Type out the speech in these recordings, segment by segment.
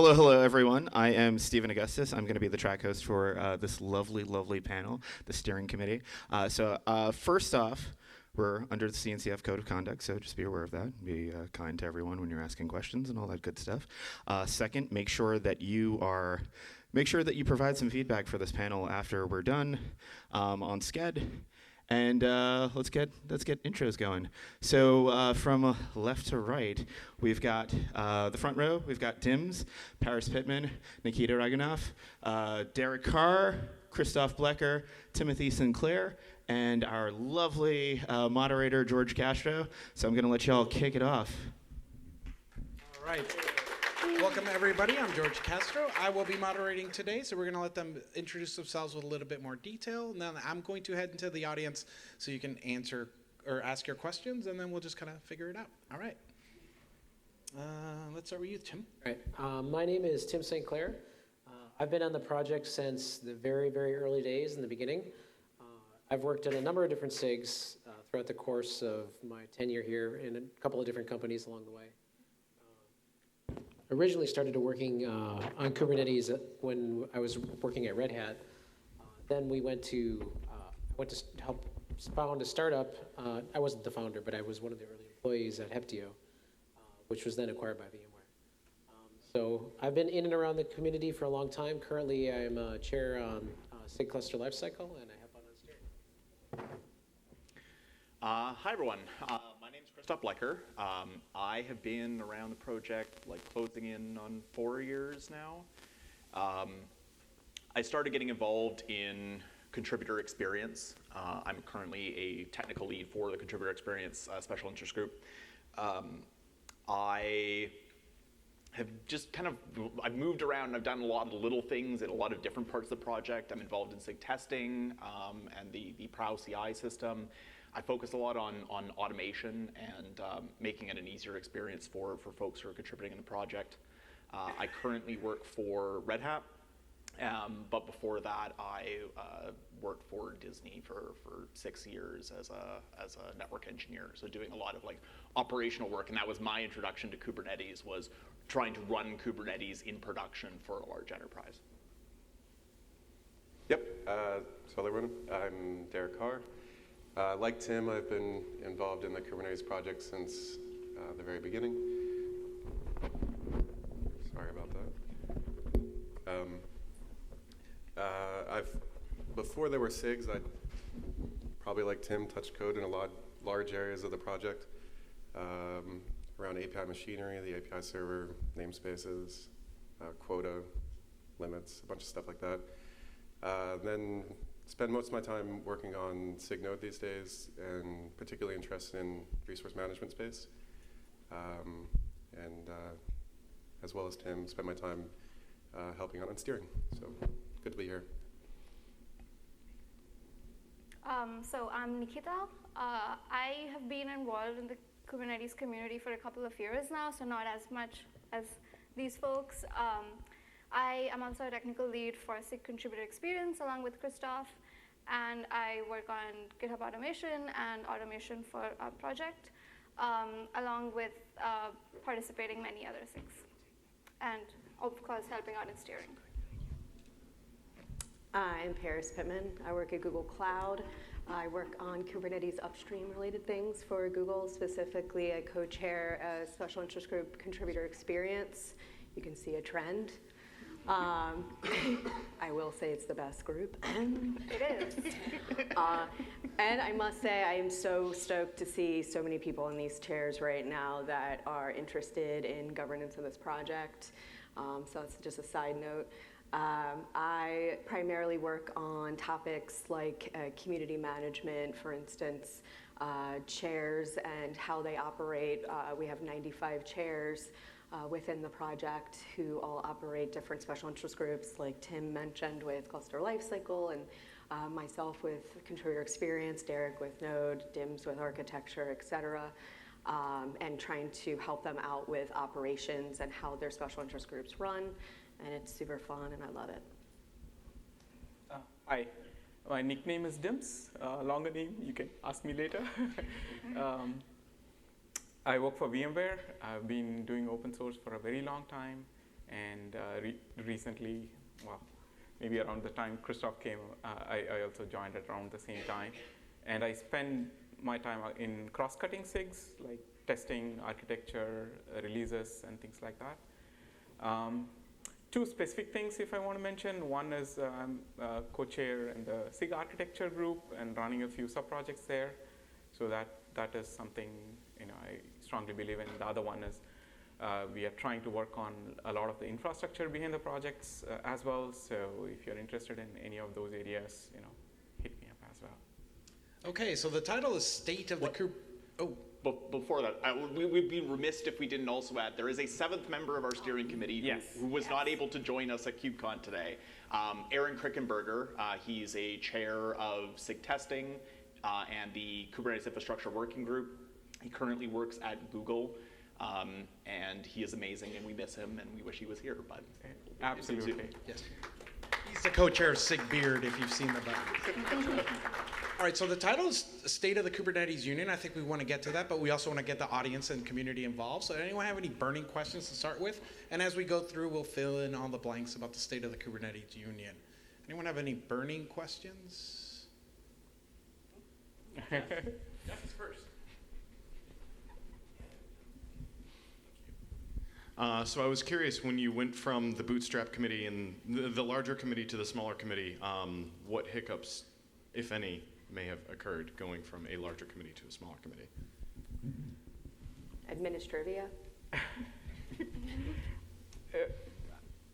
Hello, everyone. I am Stephen Augustus. I'm going to be the track host for this lovely panel, the steering committee. First off, we're under the CNCF Code of Conduct, so just be aware of that. Be kind to everyone when you're asking questions and all that good stuff. Second, make sure that you provide some feedback for this panel after we're done on Sched. And let's get intros going. So from left to right, we've got the front row. We've got Dims, Paris Pittman, Nikhita Raghunath, Derek Carr, Christoph Blecker, Timothy Sinclair, and our lovely moderator, Jorge Castro. So I'm going to let y'all kick it off. All right. Welcome, everybody. I'm Jorge Castro. I will be moderating today, so we're going to let them introduce themselves with a little bit more detail. And then I'm going to head into the audience so you can answer or ask your questions, and then we'll just kind of figure it out. All right. Let's start with you, Tim. All right. My name is Tim St. Clair. I've been on the project since the very, very early days in the beginning. I've worked in a number of different SIGs throughout the course of my tenure here in a couple of different companies along the way. Originally started working on Kubernetes when I was working at Red Hat. Then we went to help found a startup. I wasn't the founder, but I was one of the early employees at Heptio, which was then acquired by VMware. So I've been in and around the community for a long time. Currently, I'm a chair on SIG Cluster Lifecycle, and I help out on steering. Hi, everyone. My name is Christoph Blecker. I have been around the project, closing in on 4 years now. I started getting involved in contributor experience. I'm currently a technical lead for the contributor experience special interest group. I have just I've moved around and I've done a lot of little things in a lot of different parts of the project. I'm involved in SIG testing and the PROW CI system. I focus a lot on automation and making it an easier experience for folks who are contributing in the project. I currently work for Red Hat, but before that I worked for Disney for 6 years as a network engineer, so doing a lot of operational work, and that was my introduction to Kubernetes, was trying to run Kubernetes in production for a large enterprise. Yep, so everyone, I'm Derek Carr. Like Tim, I've been involved in the Kubernetes project since the very beginning. Sorry about that. Before there were SIGs, I'd probably, like Tim, touched code in large areas of the project, around API machinery, the API server, namespaces, quota, limits, a bunch of stuff like that. Then spend most of my time working on SIG Node these days, and particularly interested in resource management space. And as well as Tim, spend my time helping out on steering. So good to be here. So I'm Nikhita. I have been involved in the Kubernetes community for a couple of years now, so not as much as these folks. I am also a technical lead for SIG contributor experience along with Christoph, and I work on GitHub automation and automation for our project, along with participating in many other SIGs, and of course helping out in steering. I'm Paris Pittman. I work at Google Cloud. I work on Kubernetes upstream related things for Google. Specifically, I co-chair a special interest group contributor experience. You can see a trend. I will say it's the best group. It is. And I must say I am so stoked to see so many people in these chairs right now that are interested in governance of this project. So that's just a side note. I primarily work on topics like community management, for instance, chairs and how they operate. We have 95 chairs within the project who all operate different special interest groups, like Tim mentioned with Cluster Lifecycle, and myself with contributor experience, Derek with Node, Dims with architecture, et cetera, and trying to help them out with operations and how their special interest groups run. And it's super fun, and I love it. Hi, my nickname is Dims. Longer name, you can ask me later. I work for VMware. I've been doing open source for a very long time. And recently, well, maybe around the time Christoph came, I also joined at around the same time. And I spend my time in cross-cutting SIGs, like testing, architecture, releases, and things like that. Two specific things if I want to mention. One is I'm co-chair in the SIG architecture group and running a few sub-projects there. So that is something I strongly believe in. The other one is we are trying to work on a lot of the infrastructure behind the projects as well. So if you're interested in any of those areas, hit me up as well. Okay, so the title is State of the Oh. But before that, we'd be remiss if we didn't also add, there is a 7th member of our steering committee who was not able to join us at KubeCon today. Aaron Krickenberger, he's a chair of SIG testing and the Kubernetes Infrastructure Working Group. He currently works at Google, and he is amazing, and we miss him, and we wish he was here. But absolutely, yes. He's the co-chair of SIG Beard, if you've seen the button. All right, so the title is State of the Kubernetes Union. I think we want to get to that, but we also want to get the audience and community involved. So anyone have any burning questions to start with? And as we go through, we'll fill in all the blanks about the State of the Kubernetes Union. Anyone have any burning questions? Jeff is first. So I was curious, when you went from the Bootstrap committee and the larger committee to the smaller committee, what hiccups, if any, may have occurred going from a larger committee to a smaller committee? Administrivia?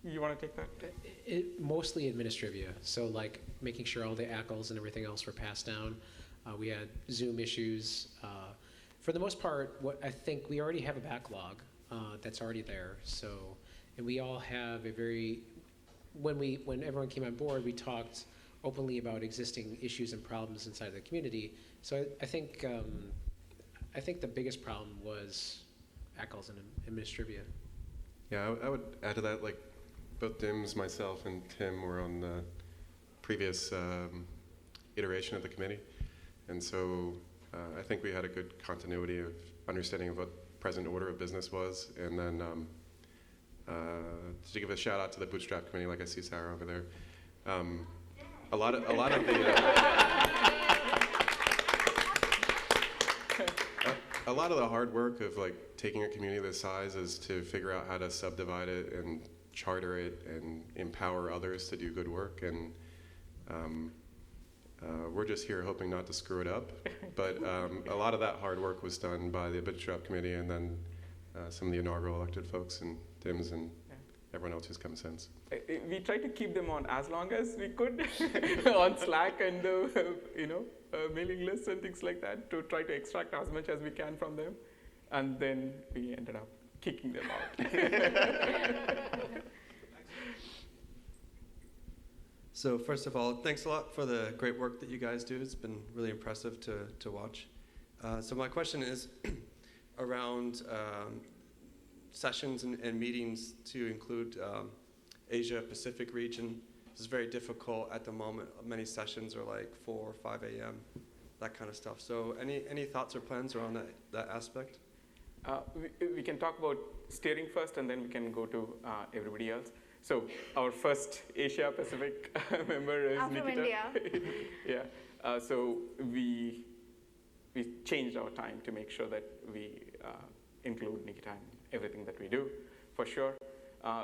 You want to take that? Mostly administrivia. So like making sure all the ACLs and everything else were passed down. We had Zoom issues. For the most part, what I think we already have a backlog that's already there. So, and we all have a very, when everyone came on board, we talked openly about existing issues and problems inside the community. So I think the biggest problem was ACLs and administrivia. Yeah, I would add to that, like both Dims, myself, and Tim were on the previous iteration of the committee. And so I think we had a good continuity of understanding of what present order of business was. And then to give a shout out to the Bootstrap committee, like I see Sarah over there. A lot of the hard work of like taking a community this size is to figure out how to subdivide it and charter it and empower others to do good work. And we're just here hoping not to screw it up. But a lot of that hard work was done by the Bootstrap committee and then some of the inaugural elected folks and Dims and everyone else who's come since. We tried to keep them on as long as we could on Slack and mailing lists and things like that to try to extract as much as we can from them, and then we ended up kicking them out. So first of all, thanks a lot for the great work that you guys do. It's been really impressive to watch. So my question is around sessions and meetings to include Asia Pacific region. This is very difficult at the moment. Many sessions are like 4 or 5 a.m., that kind of stuff. So any thoughts or plans around that aspect? We can talk about steering first, and then we can go to everybody else. So our first Asia Pacific member is I'm Nikhita. from India. Yeah. So we changed our time to make sure that we include Nikhita in everything that we do, for sure.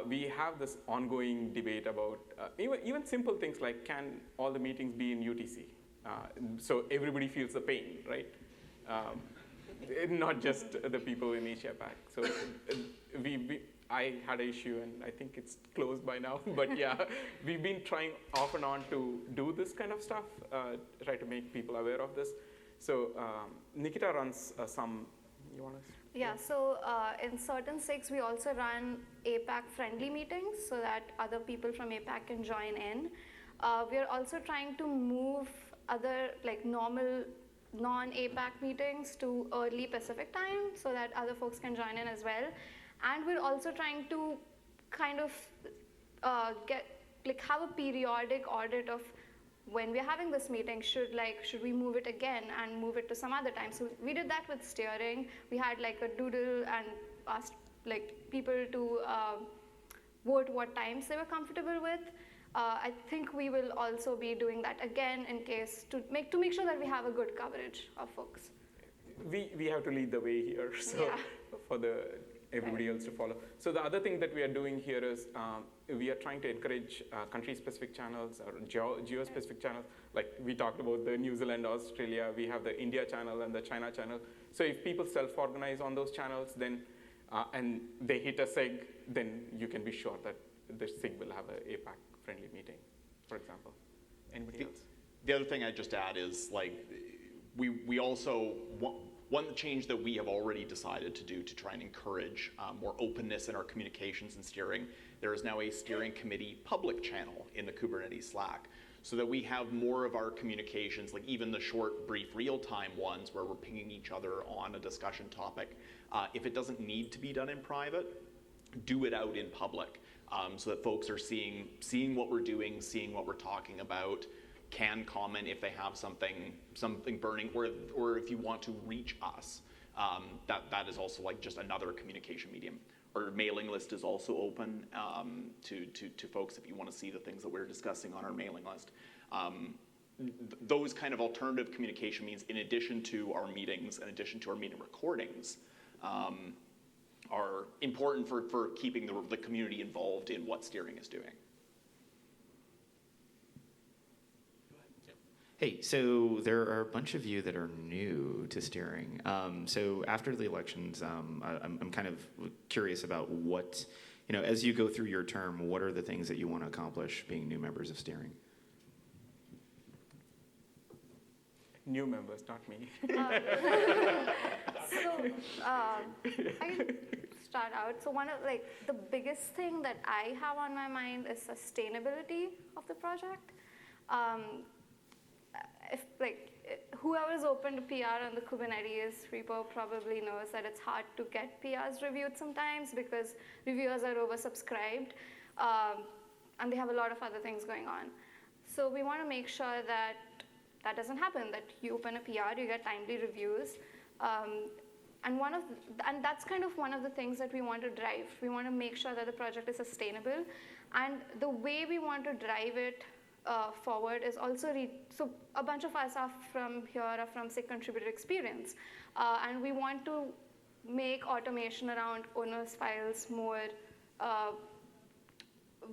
We have this ongoing debate about even simple things like, can all the meetings be in UTC? So everybody feels the pain, right? Not just the people in Asia Pac. So I had an issue, and I think it's closed by now. But yeah, we've been trying off and on to do this kind of stuff, try to make people aware of this. So Nikhita runs some. You want to? Yeah, so in certain SIGs, we also run APAC-friendly meetings so that other people from APAC can join in. We are also trying to move other like normal non-APAC meetings to early Pacific time so that other folks can join in as well. And we're also trying to kind of have a periodic audit of when we're having this meeting, should we move it again and move it to some other time? So we did that with steering. We had like a doodle and asked like people to vote what times they were comfortable with. I think we will also be doing that again in case to make sure that we have a good coverage of folks. We have to lead the way here, so Yeah. for everybody else to follow. So the other thing that we are doing here is we are trying to encourage country-specific channels or geo-specific channels. Like we talked about the New Zealand, Australia, we have the India channel and the China channel. So if people self-organize on those channels, then and they hit a SIG, then you can be sure that the SIG will have an APAC-friendly meeting, for example. Anybody else? The other thing I'd just add is like we also one change that we have already decided to do to try and encourage more openness in our communications and steering. There is now a steering committee public channel in the Kubernetes Slack, so that we have more of our communications, like even the short, brief, real-time ones where we're pinging each other on a discussion topic. If it doesn't need to be done in private, do it out in public, so that folks are seeing what we're doing, seeing what we're talking about, can comment if they have something burning, or if you want to reach us. That is also like just another communication medium. Our mailing list is also open to folks if you want to see the things that we're discussing on our mailing list. Those kind of alternative communication means, in addition to our meetings, in addition to our meeting recordings, are important for keeping the community involved in what steering is doing. Hey, so there are a bunch of you that are new to steering. So after the elections, I'm kind of curious about what, as you go through your term, what are the things that you want to accomplish being new members of steering? New members, not me. I can start out. So one of the biggest thing that I have on my mind is sustainability of the project. If whoever's open to PR on the Kubernetes repo probably knows that it's hard to get PRs reviewed sometimes because reviewers are oversubscribed, and they have a lot of other things going on. So we want to make sure that that doesn't happen, that you open a PR, you get timely reviews. And that's kind of one of the things that we want to drive. We want to make sure that the project is sustainable. And the way we want to drive it forward is also, so a bunch of us are from SIG contributor experience. And we want to make automation around owners files more,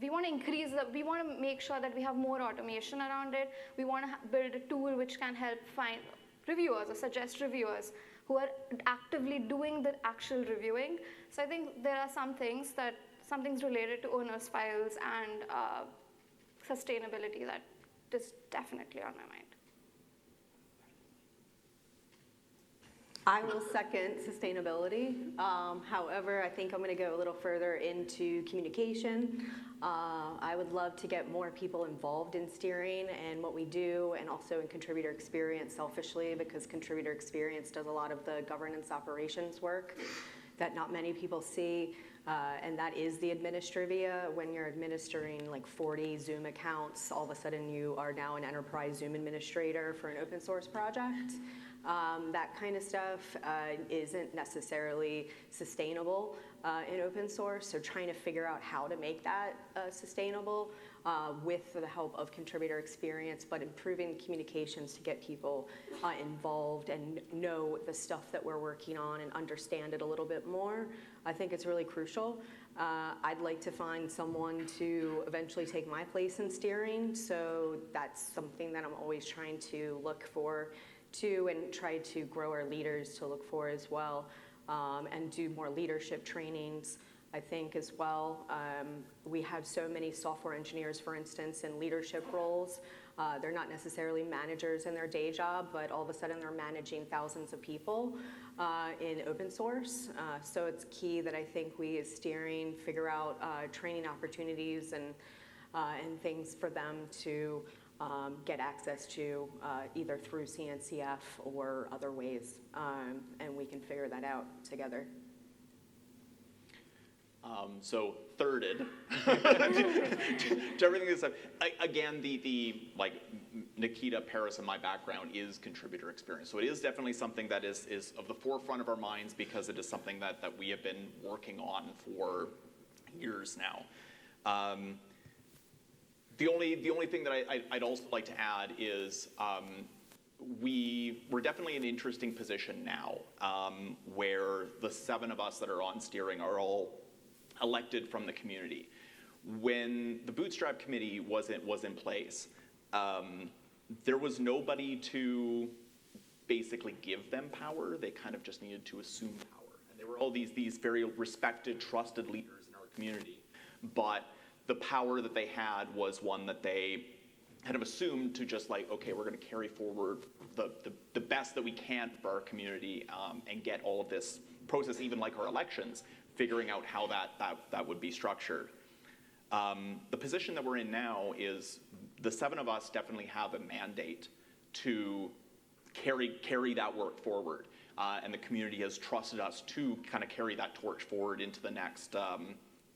we want to make sure that we have more automation around it. We want to build a tool which can help find reviewers or suggest reviewers who are actively doing the actual reviewing. So I think there are some things related to owners files and sustainability that is definitely on my mind. I will second sustainability. However, I think I'm going to go a little further into communication. I would love to get more people involved in steering and what we do, and also in contributor experience selfishly, because contributor experience does a lot of the governance operations work that not many people see. And that is the administrivia. When you're administering like 40 Zoom accounts, all of a sudden you are now an enterprise Zoom administrator for an open source project. That kind of stuff isn't necessarily sustainable in open source. So trying to figure out how to make that sustainable with the help of contributor experience, but improving communications to get people involved and know the stuff that we're working on and understand it a little bit more. I think it's really crucial. I'd like to find someone to eventually take my place in steering. So that's something that I'm always trying to look for too, and try to grow our leaders to look for as well, and do more leadership trainings, I think, as well. We have so many software engineers, for instance, in leadership roles. They're not necessarily managers in their day job, but all of a sudden they're managing thousands of people in open source. So it's key that I think we as steering figure out training opportunities and things for them to get access to either through CNCF or other ways, and we can figure that out together. So thirded to everything that's said. Again, the Nikhita, Paris, and my background is contributor experience. So it is definitely something that is of the forefront of our minds, because it is something that we have been working on for years now. The only thing that I'd also like to add is we're definitely in an interesting position now where the 7 of us that are on steering are all elected from the community. When the Bootstrap Committee was in place, there was nobody to basically give them power. They kind of just needed to assume power. And there were all these very respected, trusted leaders in our community. But the power that they had was one that they kind of assumed to just like, okay, we're going to carry forward the best that we can for our community and get all of this process, even like our elections, figuring out how that would be structured. The position that we're in now is the 7 of us definitely have a mandate to carry that work forward. And the community has trusted us to kind of carry that torch forward into the next,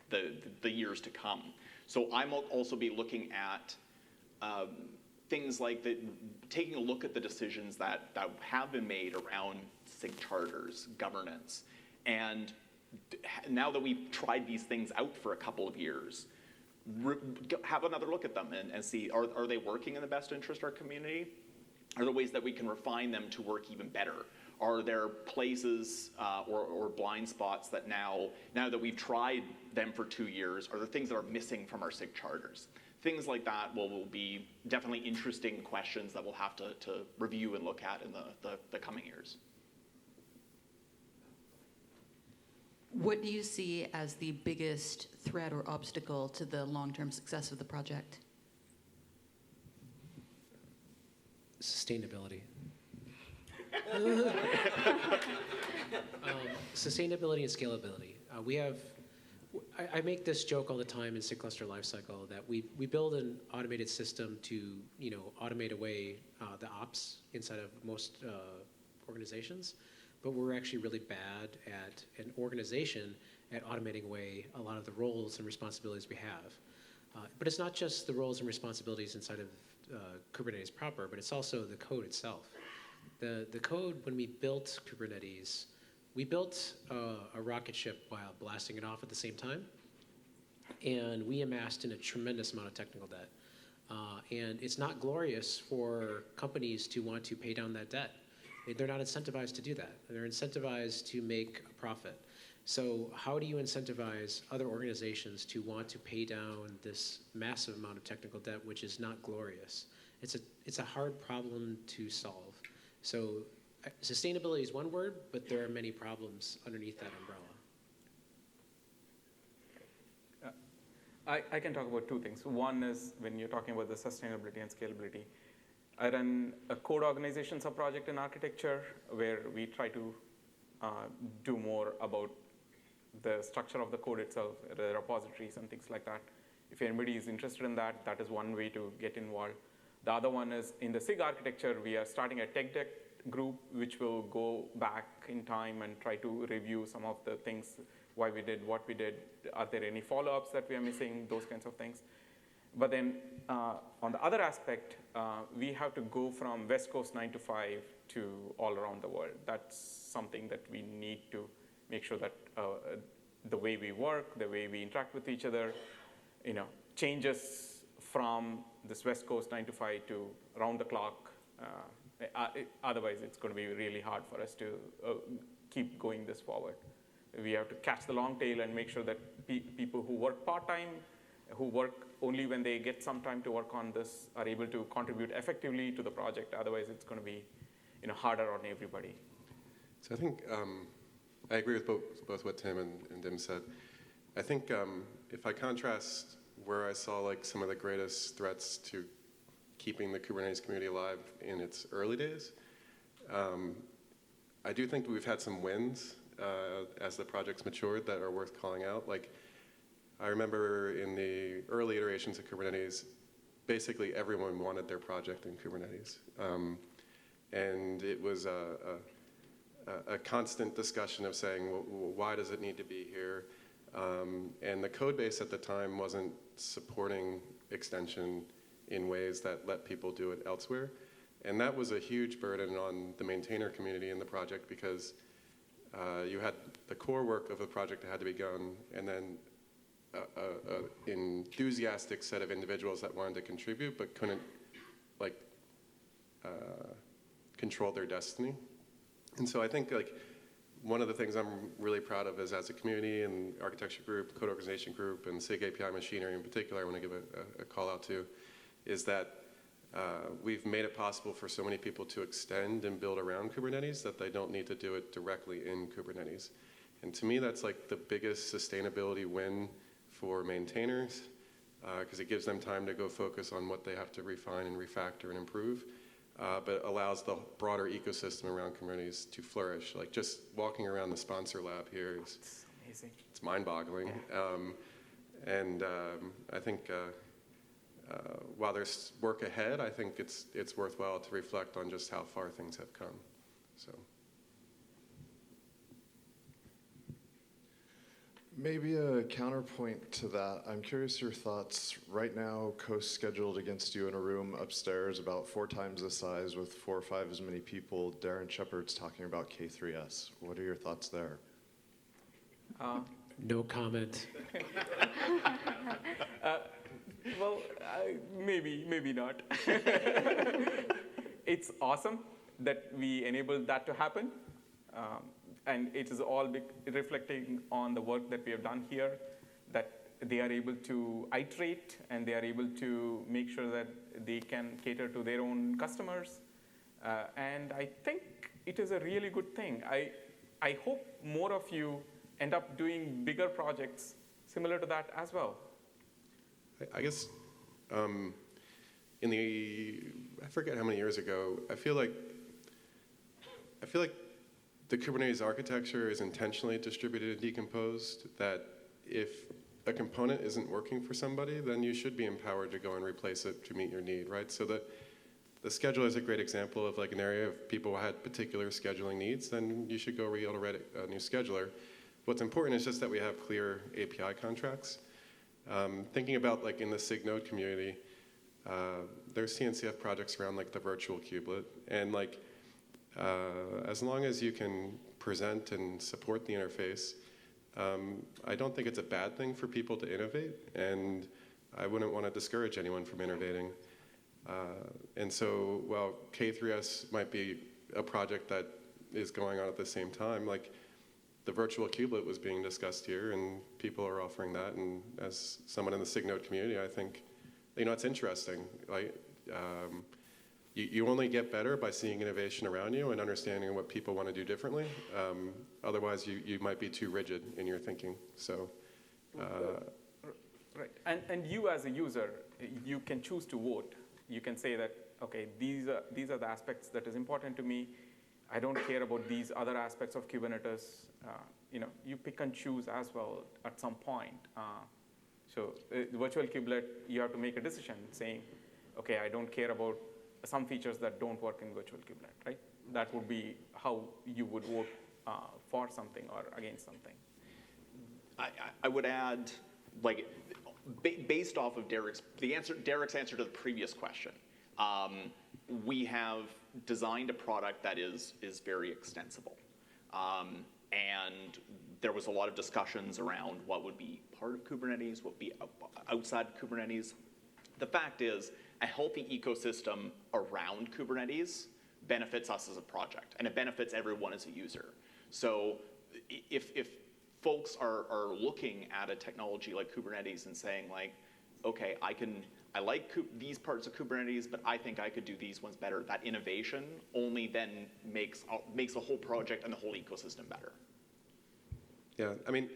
the years to come. So I'm also be looking at things like taking a look at the decisions that have been made around SIG charters, governance. And now that we've tried these things out for a couple of years, have another look at them and see, are they working in the best interest of our community? Are there ways that we can refine them to work even better? Are there places or blind spots that now that we've tried them for 2 years, are there things that are missing from our SIG charters? Things like that will be definitely interesting questions that we'll have to review and look at in the coming years. What do you see as the biggest threat or obstacle to the long-term success of the project? Sustainability. Sustainability and scalability. I make this joke all the time in SIG cluster lifecycle that we build an automated system to automate away the ops inside of most organizations, but we're actually really bad at an organization at automating away a lot of the roles and responsibilities we have. But it's not just the roles and responsibilities inside of Kubernetes proper, but it's also the code itself. The code, when we built Kubernetes, we built a rocket ship while blasting it off at the same time, and we amassed in a tremendous amount of technical debt. And it's not glorious for companies to want to pay down that debt. They're not incentivized to do that. They're incentivized to make a profit. So how do you incentivize other organizations to want to pay down this massive amount of technical debt, which is not glorious? It's a hard problem to solve. So sustainability is one word, but there are many problems underneath that umbrella. I can talk about 2 things. One is when you're talking about the sustainability and scalability. I run a code organization sub-project in architecture where we try to do more about the structure of the code itself, the repositories and things like that. If anybody is interested in that, that is one way to get involved. The other one is in the SIG architecture, we are starting a tech debt group which will go back in time and try to review some of the things, why we did what we did, are there any follow-ups that we are missing, those kinds of things. But then on the other aspect, we have to go from West Coast 9 to 5 to all around the world. That's something that we need to make sure that the way we work, the way we interact with each other, changes from this West Coast 9 to 5 to around the clock. Otherwise, it's going to be really hard for us to keep going this forward. We have to catch the long tail and make sure that people who work part-time, who work only when they get some time to work on this, are able to contribute effectively to the project. Otherwise, it's going to be harder on everybody. So I think I agree with both what Tim and Dim said. I think if I contrast where I saw like some of the greatest threats to keeping the Kubernetes community alive in its early days, I do think we've had some wins as the project's matured that are worth calling out. Like, I remember in the early iterations of Kubernetes, basically everyone wanted their project in Kubernetes. And it was a constant discussion of saying, well, why does it need to be here? And the code base at the time wasn't supporting extension in ways that let people do it elsewhere. And that was a huge burden on the maintainer community in the project because you had the core work of the project that had to be done, and then enthusiastic set of individuals that wanted to contribute but couldn't like control their destiny. And so I think like one of the things I'm really proud of is as a community and architecture group, code organization group, and SIG API machinery in particular, I want to give a call out to, is that we've made it possible for so many people to extend and build around Kubernetes that they don't need to do it directly in Kubernetes. And to me, that's like the biggest sustainability win for maintainers, because it gives them time to go focus on what they have to refine and refactor and improve, but allows the broader ecosystem around Kubernetes to flourish. Like just walking around the sponsor lab here is It's amazing. it's mind-boggling. I think while there's work ahead, I think it's worthwhile to reflect on just how far things have come. So. Maybe a counterpoint to that. I'm curious your thoughts. Right now, Coast scheduled against you in a room upstairs about 4 times the size with 4 or 5 as many people. Darren Shepard's talking about K3S. What are your thoughts there? No comment. Well, maybe not. It's awesome that we enabled that to happen. And it is all reflecting on the work that we have done here, that they are able to iterate and they are able to make sure that they can cater to their own customers. And I think it is a really good thing. I hope more of you end up doing bigger projects similar to that as well. I guess I forget how many years ago, I feel like the Kubernetes architecture is intentionally distributed and decomposed, that if a component isn't working for somebody, then you should be empowered to go and replace it to meet your need, right? So the scheduler is a great example of like an area of people who had particular scheduling needs, then you should go be able to write a new scheduler. What's important is just that we have clear API contracts. Thinking about like in the SIG node community, there's CNCF projects around like the virtual kubelet, and like as long as you can present and support the interface, I don't think it's a bad thing for people to innovate, and I wouldn't want to discourage anyone from innovating. And so while K3S might be a project that is going on at the same time, like the virtual kubelet was being discussed here, and people are offering that. And as someone in the SIG node community, I think, it's interesting. Like, you only get better by seeing innovation around you and understanding what people want to do differently. Otherwise, you might be too rigid in your thinking. So, right. And you as a user, you can choose to vote. You can say that, okay, these are the aspects that is important to me. I don't care about these other aspects of Kubernetes. You pick and choose as well at some point. So virtual kubelet, you have to make a decision saying, okay, I don't care about some features that don't work in virtual kubelet, right? That would be how you would vote for something or against something. I would add, like, based off of Derek's answer to the previous question, we have designed a product that is very extensible. And there was a lot of discussions around what would be part of Kubernetes, what would be outside Kubernetes. The fact is, a healthy ecosystem around Kubernetes benefits us as a project, and it benefits everyone as a user. So if folks are looking at a technology like Kubernetes and saying like, okay, I like these parts of Kubernetes, but I think I could do these ones better, that innovation only then makes the whole project and the whole ecosystem better. Yeah, I mean,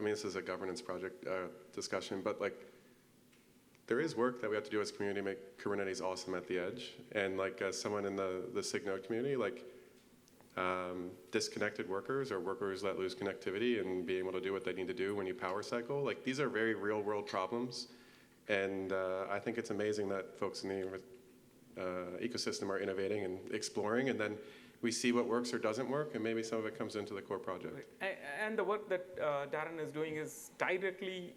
this is a governance project discussion, but like, there is work that we have to do as a community to make Kubernetes awesome at the edge. And like as someone in the SIG node community, like disconnected workers or workers that lose connectivity and being able to do what they need to do when you power cycle, like these are very real world problems. And I think it's amazing that folks in the ecosystem are innovating and exploring, and then we see what works or doesn't work, and maybe some of it comes into the core project. And the work that Darren is doing is directly,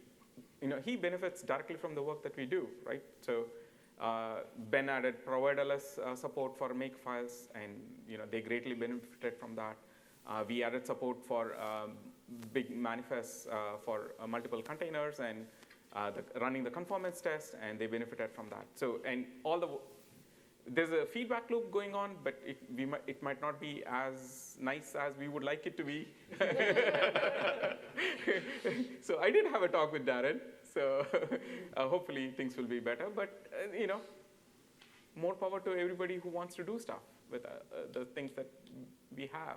he benefits directly from the work that we do, right? So Ben added providerless support for makefiles, and they greatly benefited from that. We added support for big manifests for multiple containers and running the conformance test, and they benefited from that. So, and there's a feedback loop going on, but it might not be as nice as we would like it to be. So I did have a talk with Darren, so hopefully things will be better. But more power to everybody who wants to do stuff with the things that we have.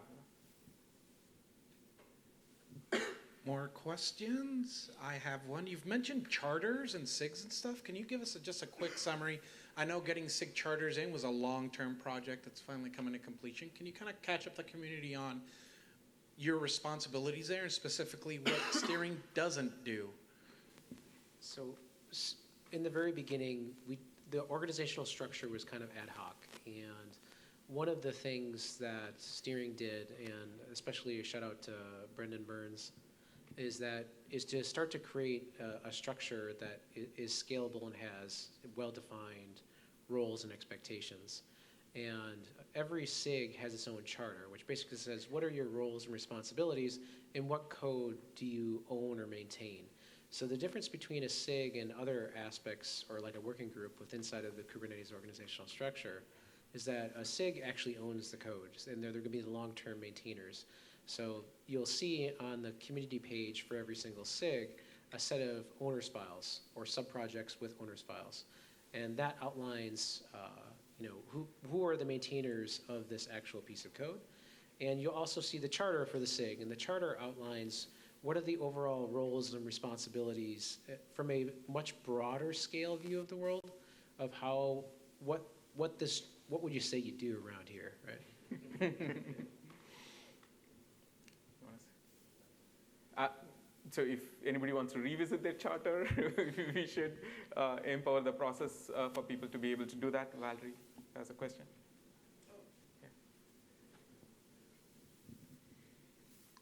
More questions? I have one. You've mentioned charters and SIGs and stuff. Can you give us just a quick summary? I know getting SIG charters in was a long-term project that's finally coming to completion. Can you kind of catch up the community on your responsibilities there, and specifically what steering doesn't do? So in the very beginning, the organizational structure was kind of ad hoc. And one of the things that steering did, and especially a shout out to Brendan Burns, is to start to create a structure that is scalable and has well-defined roles and expectations. And every SIG has its own charter, which basically says, what are your roles and responsibilities, and what code do you own or maintain? So the difference between a SIG and other aspects, or like a working group inside of the Kubernetes organizational structure, is that a SIG actually owns the code, and they're going to be the long-term maintainers. So you'll see on the community page for every single SIG a set of owners files or subprojects with owners files, and that outlines who are the maintainers of this actual piece of code. And you'll also see the charter for the SIG, and the charter outlines what are the overall roles and responsibilities from a much broader scale view of the world of what would you say you do around here, right? So if anybody wants to revisit their charter, we should empower the process for people to be able to do that. Valerie has a question. Yeah.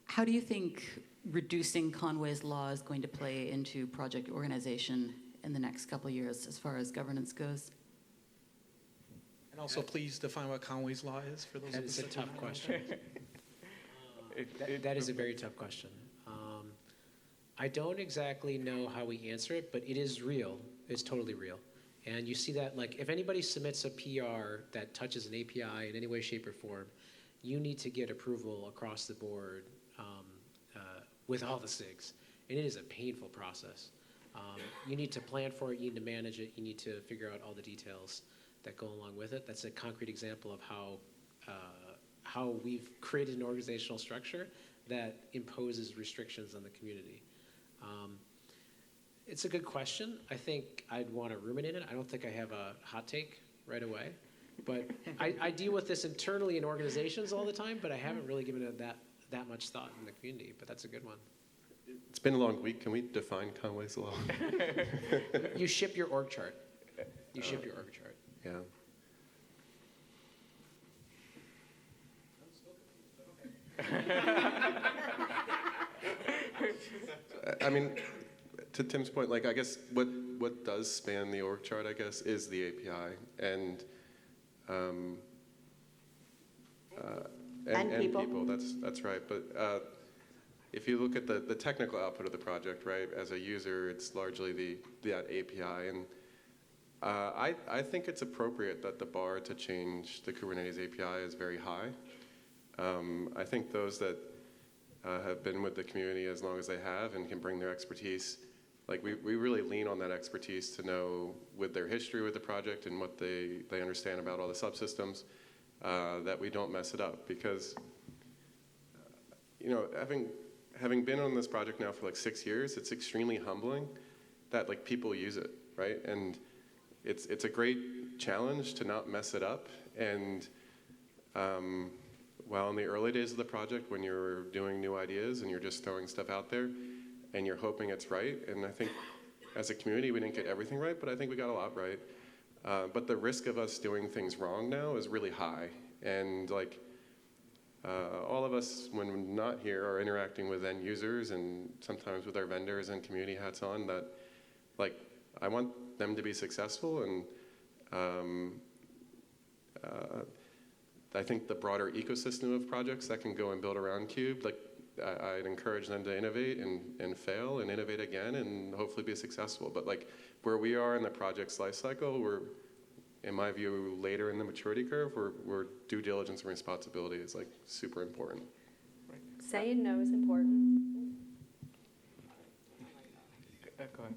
How do you think reducing Conway's law is going to play into project organization in the next couple of years as far as governance goes? And also, please define what Conway's law is for those of us. That is a tough question. That is a very tough question. I don't exactly know how we answer it, but it is real. It's totally real. And you see that, like, if anybody submits a PR that touches an API in any way, shape, or form, you need to get approval across the board with all the SIGs. And it is a painful process. You need to plan for it, you need to manage it, you need to figure out all the details that go along with it. That's a concrete example of how we've created an organizational structure that imposes restrictions on the community. It's a good question. I think I'd want to ruminate it. I don't think I have a hot take right away. But I deal with this internally in organizations all the time, but I haven't really given it that much thought in the community. But that's a good one. It's been a long week. Can we define Conway's law? You ship your org chart. You ship your org chart. Yeah. I mean, to Tim's point, like, I guess what does span the org chart, I guess, is the API and people. That's right. But if you look at the technical output of the project, right, as a user, it's largely that API. And I think it's appropriate that the bar to change the Kubernetes API is very high. I think those that have been with the community as long as they have and can bring their expertise, like we really lean on that expertise to know with their history with the project and what they understand about all the subsystems, that we don't mess it up. Because, having been on this project now for like 6 years, it's extremely humbling that like people use it, right? And it's a great challenge to not mess it up. And while in the early days of the project, when you're doing new ideas and you're just throwing stuff out there and you're hoping it's right, and I think as a community we didn't get everything right, but I think we got a lot right. But the risk of us doing things wrong now is really high. And like all of us, when we're not here, are interacting with end users and sometimes with our vendors and community hats on, that like I want them to be successful, and I think the broader ecosystem of projects that can go and build around Kube, like I'd encourage them to innovate and fail and innovate again and hopefully be successful. But like where we are in the project's life cycle, we're, in my view, later in the maturity curve, where due diligence and responsibility is like super important. Saying no is important. Go ahead.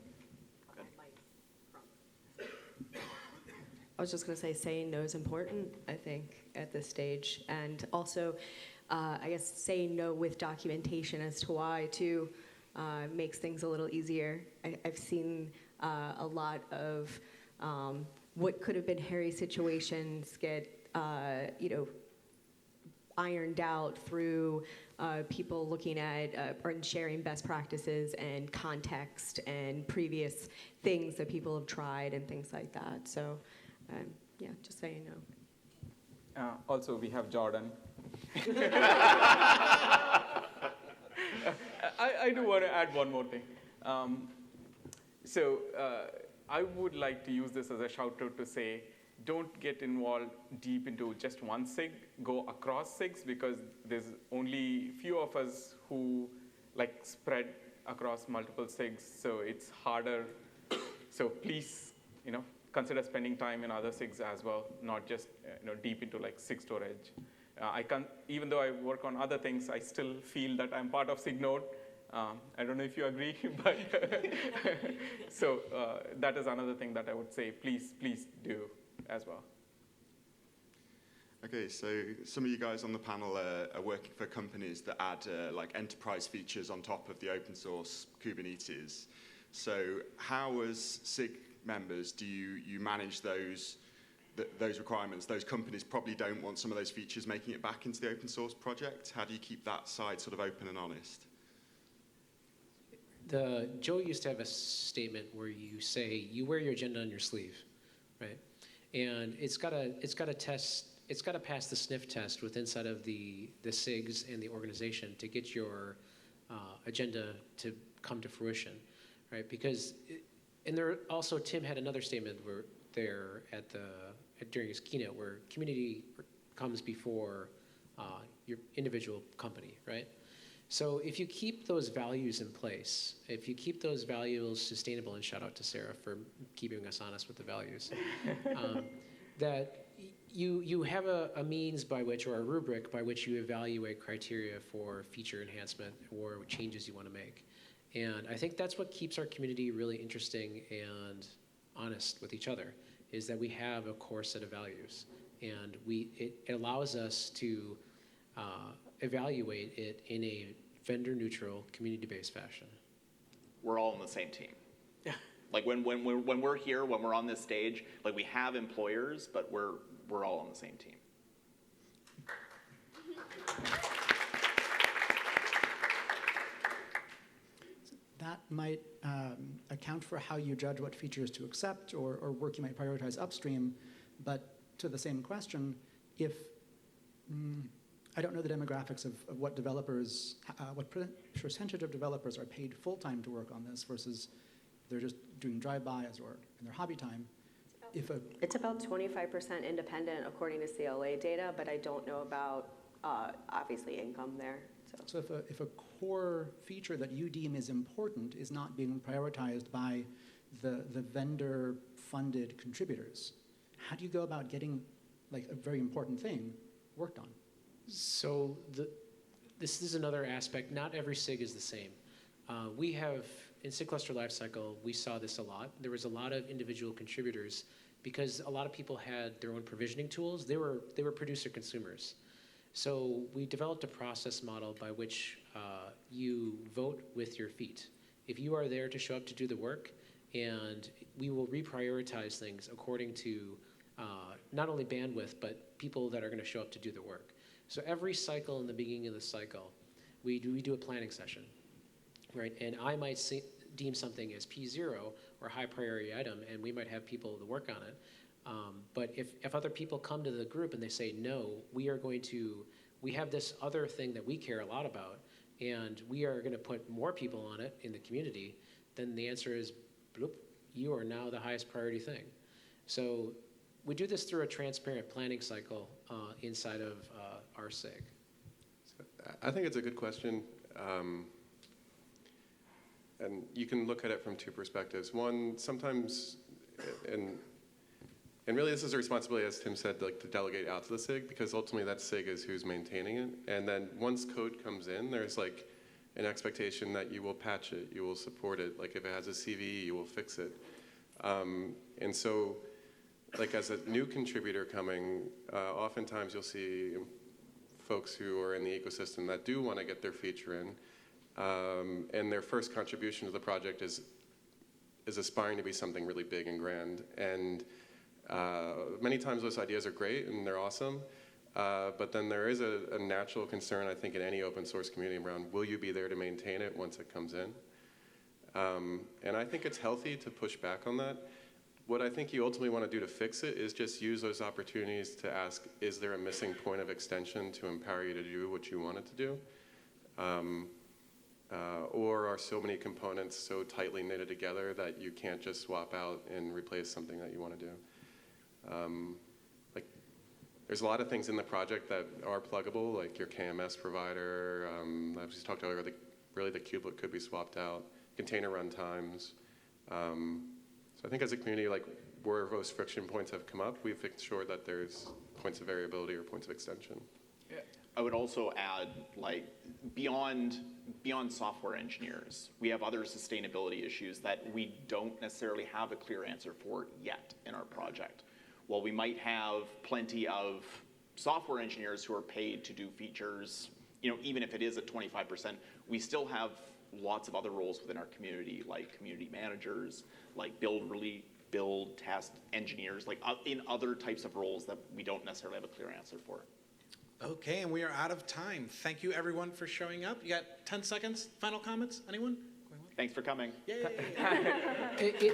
I was just going to say saying no is important, I think, at this stage. And also, I guess saying no with documentation as to why, too, makes things a little easier. I've seen a lot of what could have been hairy situations get, ironed out through people looking at or sharing best practices and context and previous things that people have tried and things like that. So, yeah, just saying no. Also, we have Jordan. I do want to add one more thing. I would like to use this as a shout out to say, don't get involved deep into just one SIG, go across SIGs, because there's only few of us who like spread across multiple SIGs, so it's harder. So please, consider spending time in other SIGs as well, not just deep into like SIG storage. Even though I work on other things, I still feel that I'm part of SIGNode. I don't know if you agree, but so that is another thing that I would say, please do as well. Okay, so some of you guys on the panel are working for companies that add like enterprise features on top of the open source Kubernetes. So how, as SIG members, do you manage those requirements? Those companies probably don't want some of those features making it back into the open source project. How do you keep that side sort of open and honest? Joe used to have a statement where you say you wear your agenda on your sleeve, right? And it's got to pass the sniff test with inside of the SIGs and the organization to get your agenda to come to fruition, right? Because and there also, Tim had another statement where there during his keynote where community comes before your individual company, right? So if you keep those values in place, if you keep those values sustainable, and shout out to Sarah for keeping us honest with the values, that you have a means by which, or a rubric by which you evaluate criteria for feature enhancement or changes you want to make. And I think that's what keeps our community really interesting and honest with each other, is that we have a core set of values. And it allows us to evaluate it in a vendor-neutral, community-based fashion. We're all on the same team. Yeah. Like when we're here, when we're on this stage, like we have employers, but we're all on the same team. That might account for how you judge what features to accept or work you might prioritize upstream. But to the same question, if I don't know the demographics of what developers, what percentage of developers are paid full-time to work on this versus they're just doing drive-bys or in their hobby time. It's about 25% independent according to CLA data, but I don't know about obviously income there. So if a core feature that you deem is important is not being prioritized by the vendor-funded contributors, how do you go about getting like a very important thing worked on? So this is another aspect. Not every SIG is the same. We have, in SIG cluster lifecycle, we saw this a lot. There was a lot of individual contributors because a lot of people had their own provisioning tools. They were producer consumers. So we developed a process model by which you vote with your feet. If you are there to show up to do the work, and we will reprioritize things according to not only bandwidth, but people that are going to show up to do the work. So every cycle, in the beginning of the cycle, we do a planning session, right? And I might deem something as P0 or high priority item, and we might have people to work on it. But if other people come to the group and they say, no, we have this other thing that we care a lot about, and we are going to put more people on it in the community, then the answer is, bloop, you are now the highest priority thing. So we do this through a transparent planning cycle inside of our SIG. I think it's a good question. And you can look at it from two perspectives. One, sometimes, and really this is a responsibility, as Tim said, like to delegate out to the SIG, because ultimately that SIG is who's maintaining it. And then once code comes in, there's like an expectation that you will patch it, you will support it. Like if it has a CVE, you will fix it. And so, like as a new contributor coming, oftentimes you'll see folks who are in the ecosystem that do want to get their feature in, and their first contribution to the project is aspiring to be something really big and grand. And many times those ideas are great and they're awesome, but then there is a natural concern, I think, in any open source community around, will you be there to maintain it once it comes in? And I think it's healthy to push back on that. What I think you ultimately want to do to fix it is just use those opportunities to ask, is there a missing point of extension to empower you to do what you want it to do? Or are so many components so tightly knitted together that you can't just swap out and replace something that you want to do? Like, there's a lot of things in the project that are pluggable, like your KMS provider. I just talked earlier, really the kubelet could be swapped out. Container runtimes. So I think as a community, like where those friction points have come up, we've ensured that there's points of variability or points of extension. Yeah. I would also add, like, beyond software engineers, we have other sustainability issues that we don't necessarily have a clear answer for yet in our project. While we might have plenty of software engineers who are paid to do features, even if it is at 25%, we still have lots of other roles within our community, like community managers, like build, test engineers, like in other types of roles that we don't necessarily have a clear answer for. Okay, and we are out of time. Thank you, everyone, for showing up. You got 10 seconds. Final comments? Anyone? Thanks for coming. Yay!